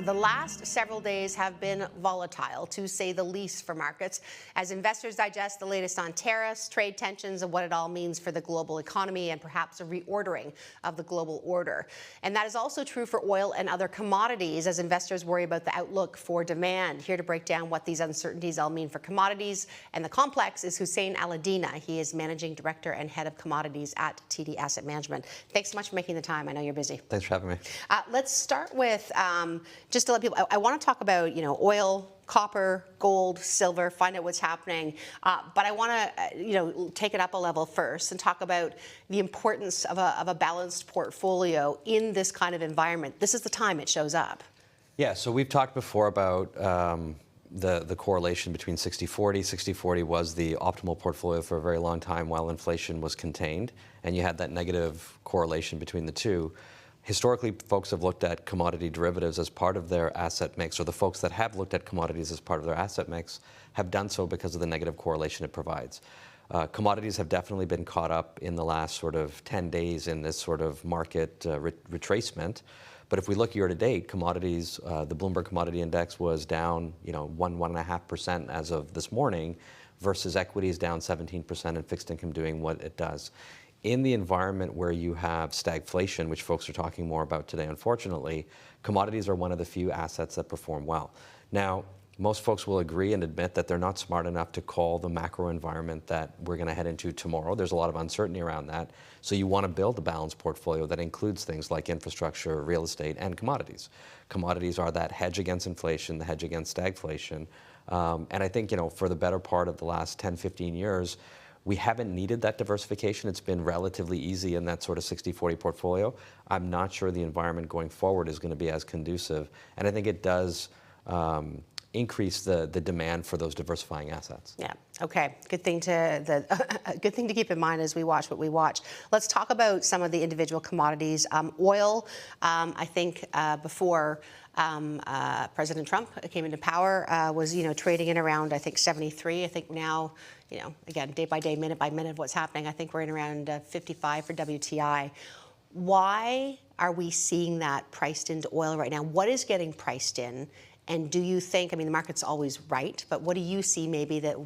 The last several days have been volatile, to say the least, for markets, as investors digest the latest on tariffs, trade tensions, and what it all means for the global economy, and perhaps a reordering of the global order. And that is also true for oil and other commodities, as investors worry about the outlook for demand. Here to break down what these uncertainties all mean for commodities and the complex is Hussein Allidina. He is Managing Director and Head of Commodities at TD Asset Management. Thanks so much for making the time. I know you're busy. Thanks for having me. Let's start with, just to let people, I want to talk about, oil, copper, gold, silver, find out what's happening. But I want to, take it up a level first and talk about the importance of a balanced portfolio in this kind of environment. This is the time it shows up. Yeah, so we've talked before about the correlation between 60-40. 60-40 was the optimal portfolio for a very long time while inflation was contained, and you had that negative correlation between the two. Historically, folks have looked at commodity derivatives as part of their asset mix, or the folks that have looked at commodities as part of their asset mix have done so because of the negative correlation it provides. Commodities have definitely been caught up in the last sort of 10 days in this sort of market retracement. But if we look year to date, commodities, the Bloomberg Commodity Index was down, 1.5% as of this morning, versus equities down 17% and fixed income doing what it does. In the environment where you have stagflation, which folks are talking more about today, unfortunately, commodities are one of the few assets that perform well. Now, most folks will agree and admit that they're not smart enough to call the macro environment that we're going to head into tomorrow. There's a lot of uncertainty around that. So you want to build a balanced portfolio that includes things like infrastructure, real estate, and commodities. Commodities are that hedge against inflation, the hedge against stagflation. And I think, for the better part of the last 10, 15 years, we haven't needed that diversification. It's been relatively easy in that sort of 60-40 portfolio. I'm not sure the environment going forward is going to be as conducive. And I think it does increase the demand for those diversifying assets. Yeah. Okay. Good thing to keep in mind as we watch what we watch. Let's talk about some of the individual commodities. Oil. I think before President Trump came into power, was trading in around, I think, 73. I think now, again, day by day, minute by minute, what's happening. I think we're in around 55 for WTI. Why are we seeing that priced into oil right now? What is getting priced in? And do you think, the market's always right, but what do you see maybe that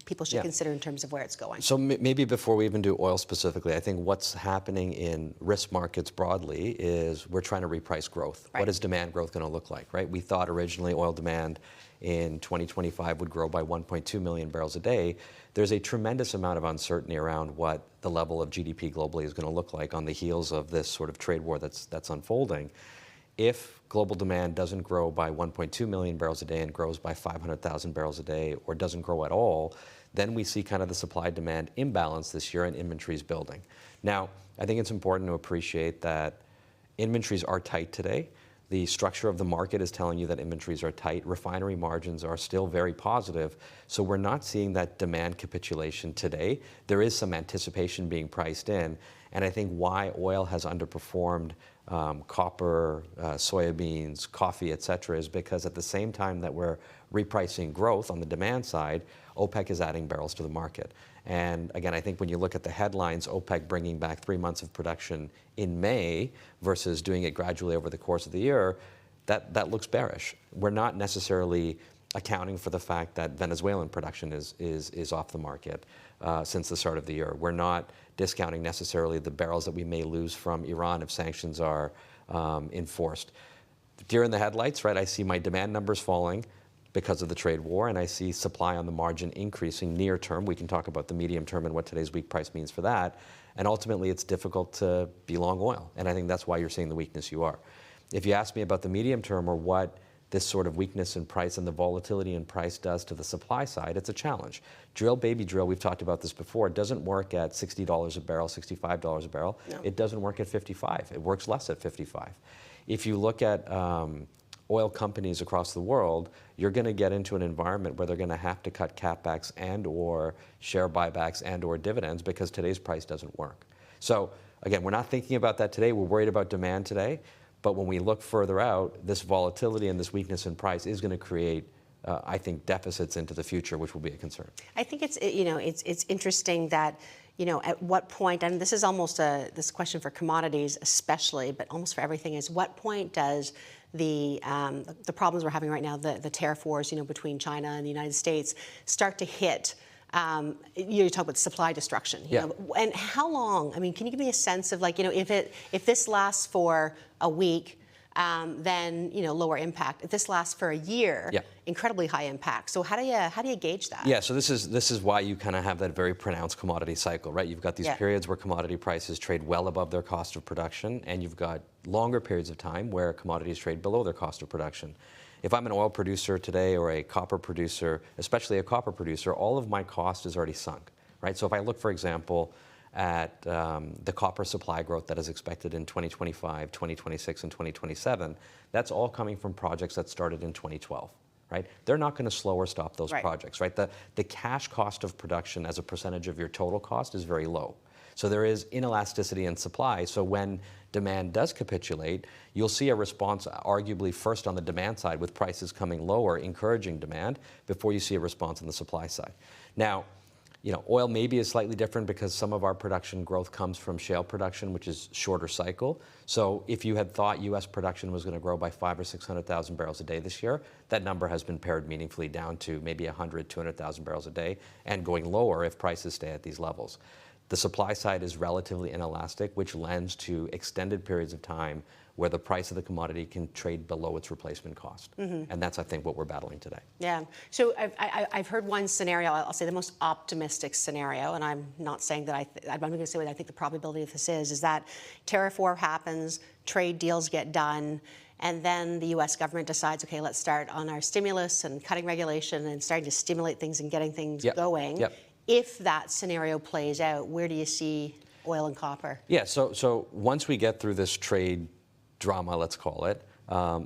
people should consider in terms of where it's going? So maybe before we even do oil specifically, I think what's happening in risk markets broadly is we're trying to reprice growth. Right. What is demand growth going to look like, right? We thought originally oil demand in 2025 would grow by 1.2 million barrels a day. There's a tremendous amount of uncertainty around what the level of GDP globally is going to look like on the heels of this sort of trade war that's unfolding. If global demand doesn't grow by 1.2 million barrels a day and grows by 500,000 barrels a day, or doesn't grow at all, then we see kind of the supply-demand imbalance this year and inventories building. Now, I think it's important to appreciate that inventories are tight today. The structure of the market is telling you that inventories are tight. Refinery margins are still very positive. So we're not seeing that demand capitulation today. There is some anticipation being priced in. And I think why oil has underperformed copper, soybeans, coffee, et cetera, is because at the same time that we're repricing growth on the demand side, OPEC is adding barrels to the market. And again, I think when you look at the headlines, OPEC bringing back 3 months of production in May versus doing it gradually over the course of the year, that looks bearish. We're not necessarily accounting for the fact that Venezuelan production is off the market since the start of the year. We're not discounting necessarily the barrels that we may lose from Iran if sanctions are enforced. Deer in the headlights, right? I see my demand numbers falling because of the trade war, and I see supply on the margin increasing near term. We can talk about the medium term and what today's weak price means for that. And ultimately, it's difficult to be long oil. And I think that's why you're seeing the weakness you are. If you ask me about the medium term or what this sort of weakness in price and the volatility in price does to the supply side, it's a challenge. Drill, baby drill, we've talked about this before, it doesn't work at $60 a barrel, $65 a barrel. No. It doesn't work at 55. It works less at 55. If you look at oil companies across the world, you're going to get into an environment where they're going to have to cut CapEx and or share buybacks and or dividends because today's price doesn't work. So again, we're not thinking about that today. We're worried about demand today. But when we look further out, this volatility and this weakness in price is going to create, I think, deficits into the future, which will be a concern. I think it's interesting that, at what point, and this is almost this question for commodities especially, but almost for everything, is what point does the problems we're having right now, the tariff wars, between China and the United States, start to hit. You talk about supply destruction. And how long? I mean, can you give me a sense of if this lasts for a week, then lower impact. If this lasts for a year, incredibly high impact. So how do you gauge that? Yeah, so this is why you kind of have that very pronounced commodity cycle, right? You've got these periods where commodity prices trade well above their cost of production, and you've got longer periods of time where commodities trade below their cost of production. If I'm an oil producer today or a copper producer, especially a copper producer, all of my cost is already sunk, right? So if I look, for example, at the copper supply growth that is expected in 2025, 2026, and 2027, that's all coming from projects that started in 2012, right? They're not going to slow or stop those projects, right? The cash cost of production as a percentage of your total cost is very low. So there is inelasticity in supply. So when demand does capitulate, you'll see a response arguably first on the demand side with prices coming lower, encouraging demand, before you see a response on the supply side. Now, oil maybe is slightly different because some of our production growth comes from shale production, which is shorter cycle. So if you had thought U.S. production was going to grow by 500,000 or 600,000 barrels a day this year, that number has been pared meaningfully down to maybe 100,000, 200,000 barrels a day and going lower if prices stay at these levels. The supply side is relatively inelastic, which lends to extended periods of time where the price of the commodity can trade below its replacement cost. And that's, I think, what we're battling today. Yeah. So I've heard one scenario, I'll say the most optimistic scenario, and I'm not saying that I'm going to say what I think the probability of this is that tariff war happens, trade deals get done, and then the U.S. government decides, okay, let's start on our stimulus and cutting regulation and starting to stimulate things and getting things going. If that scenario plays out, where do you see oil and copper? Yeah, so once we get through this trade drama, let's call it,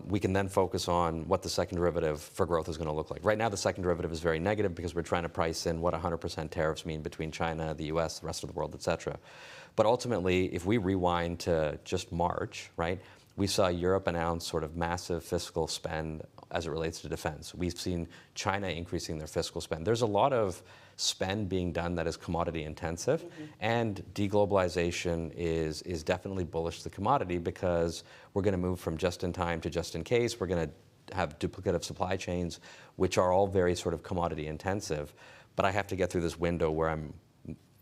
we can then focus on what the second derivative for growth is going to look like. Right now, the second derivative is very negative because we're trying to price in what 100% tariffs mean between China, the U.S., the rest of the world, et cetera. But ultimately, if we rewind to just March, right, we saw Europe announce sort of massive fiscal spend as it relates to defense. We've seen China increasing their fiscal spend. There's a lot of spend being done that is commodity intensive, and deglobalization is definitely bullish to the commodity because we're going to move from just in time to just in case. We're going to have duplicative supply chains, which are all very sort of commodity intensive. But I have to get through this window where I'm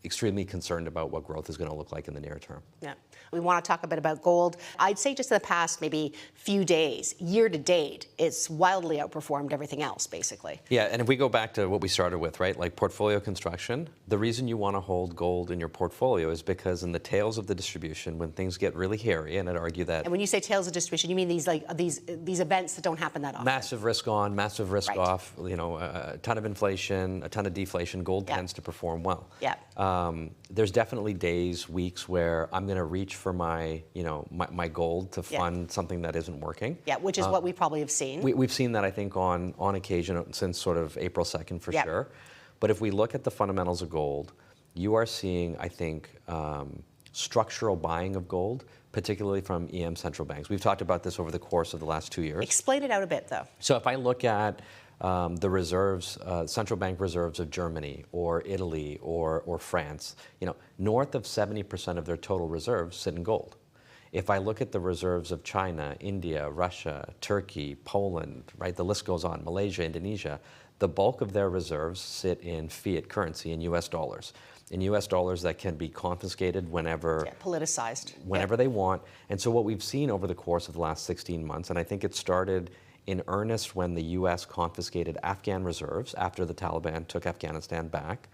extremely concerned about what growth is going to look like in the near term. Yeah. We want to talk a bit about gold. I'd say just in the past maybe few days, year to date, it's wildly outperformed everything else, basically. Yeah, and if we go back to what we started with, right, like portfolio construction, the reason you want to hold gold in your portfolio is because in the tails of the distribution, when things get really hairy, and I'd argue that... And when you say tails of distribution, you mean these events that don't happen that often? Massive risk on, massive risk off, a ton of inflation, a ton of deflation, gold tends to perform well. Yeah. There's definitely days, weeks where I'm going to reach for my gold to fund something that isn't working. Yeah, which is what we probably have seen. We've seen that, I think, on occasion since sort of April 2nd for sure. But if we look at the fundamentals of gold, you are seeing, I think, structural buying of gold, particularly from EM central banks. We've talked about this over the course of the last 2 years. Explain it out a bit, though. So if I look at the reserves, central bank reserves of Germany or Italy or France, north of 70% of their total reserves sit in gold. If I look at the reserves of China, India, Russia, Turkey, Poland, right, the list goes on, Malaysia, Indonesia, the bulk of their reserves sit in fiat currency, in US dollars. In US dollars that can be confiscated whenever... politicized. Whenever they want. And so what we've seen over the course of the last 16 months, and I think it started in earnest when the U.S. confiscated Afghan reserves after the Taliban took Afghanistan back.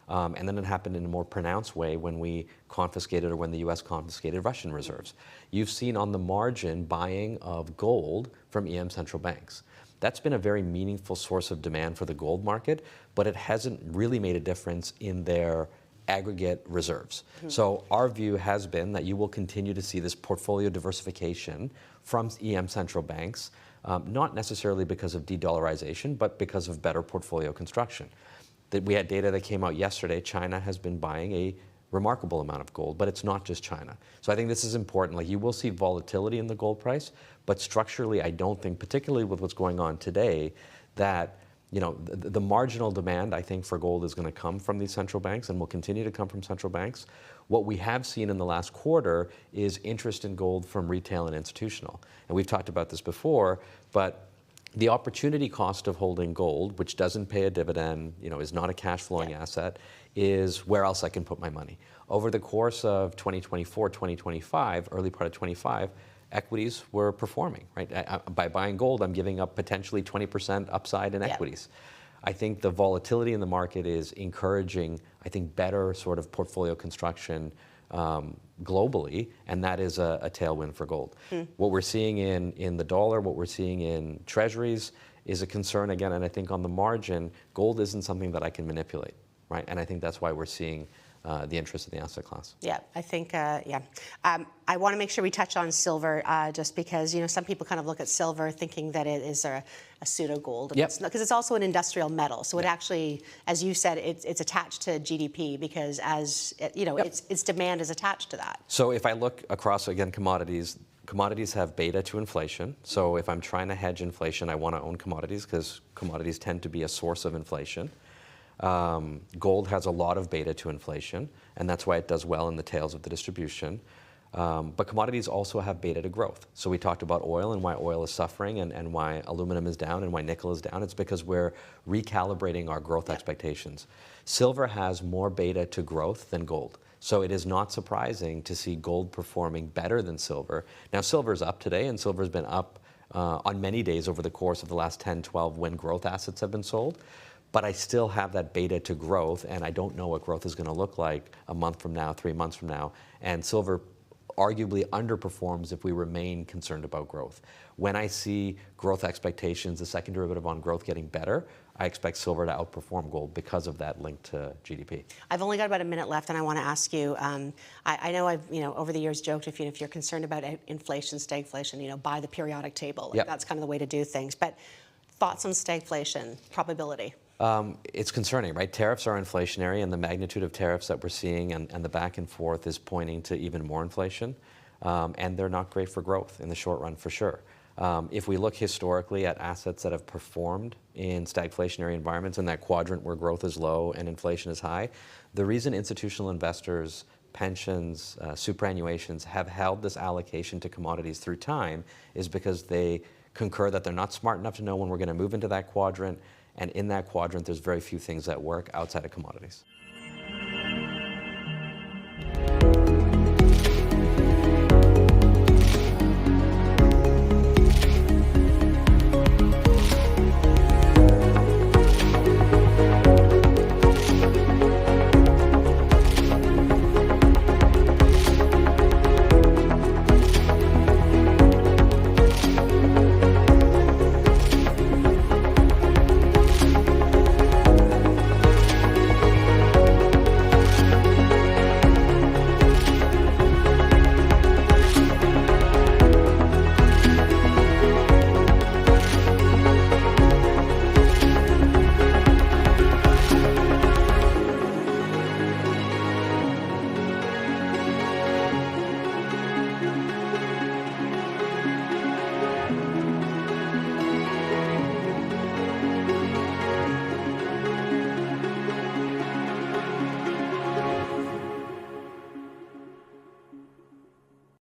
And then it happened in a more pronounced way when we confiscated, or when the U.S. confiscated Russian reserves. You've seen on the margin buying of gold from EM central banks. That's been a very meaningful source of demand for the gold market, but it hasn't really made a difference in their aggregate reserves. So our view has been that you will continue to see this portfolio diversification from EM central banks, not necessarily because of de-dollarization, but because of better portfolio construction. We had data that came out yesterday. China has been buying a remarkable amount of gold, but it's not just China. So I think this is important. Like, you will see volatility in the gold price, but structurally, I don't think, particularly with what's going on today, that the marginal demand, I think, for gold is going to come from these central banks and will continue to come from central banks. What we have seen in the last quarter is interest in gold from retail and institutional. And we've talked about this before, but the opportunity cost of holding gold, which doesn't pay a dividend, is not a cash flowing asset, is where else I can put my money. Over the course of 2024, 2025, early part of 25, equities were performing, right? By buying gold, I'm giving up potentially 20% upside in equities. I think the volatility in the market is encouraging, I think, better sort of portfolio construction globally, and that is a tailwind for gold. What we're seeing in the dollar, what we're seeing in treasuries is a concern again, and I think on the margin, gold isn't something that I can manipulate, right? And I think that's why we're seeing the interest in the asset class. Yeah, I think, I want to make sure we touch on silver just because, some people kind of look at silver thinking that it is a pseudo gold. Because it's also an industrial metal. So it actually, as you said, it's attached to GDP because its demand is attached to that. So if I look across, again, commodities have beta to inflation. So if I'm trying to hedge inflation, I want to own commodities because commodities tend to be a source of inflation. Gold has a lot of beta to inflation, and that's why it does well in the tails of the distribution. But commodities also have beta to growth. So we talked about oil and why oil is suffering and why aluminum is down and why nickel is down. It's because we're recalibrating our growth expectations. Silver has more beta to growth than gold. So it is not surprising to see gold performing better than silver. Now, silver's up today, and silver's been up on many days over the course of the last 10, 12 when growth assets have been sold. But I still have that beta to growth, and I don't know what growth is going to look like a month from now, 3 months from now. And silver arguably underperforms if we remain concerned about growth. When I see growth expectations, the second derivative on growth getting better, I expect silver to outperform gold because of that link to GDP. I've only got about a minute left, and I want to ask you, I know I've over the years joked if you're concerned about inflation, stagflation, buy the periodic table. That's kind of the way to do things. But thoughts on stagflation, probability? It's concerning, right? Tariffs are inflationary, and the magnitude of tariffs that we're seeing and the back and forth is pointing to even more inflation. And they're not great for growth in the short run, for sure. If we look historically at assets that have performed in stagflationary environments, in that quadrant where growth is low and inflation is high, the reason institutional investors, pensions, superannuations have held this allocation to commodities through time is because they concur that they're not smart enough to know when we're going to move into that quadrant. And in that quadrant, there's very few things that work outside of commodities.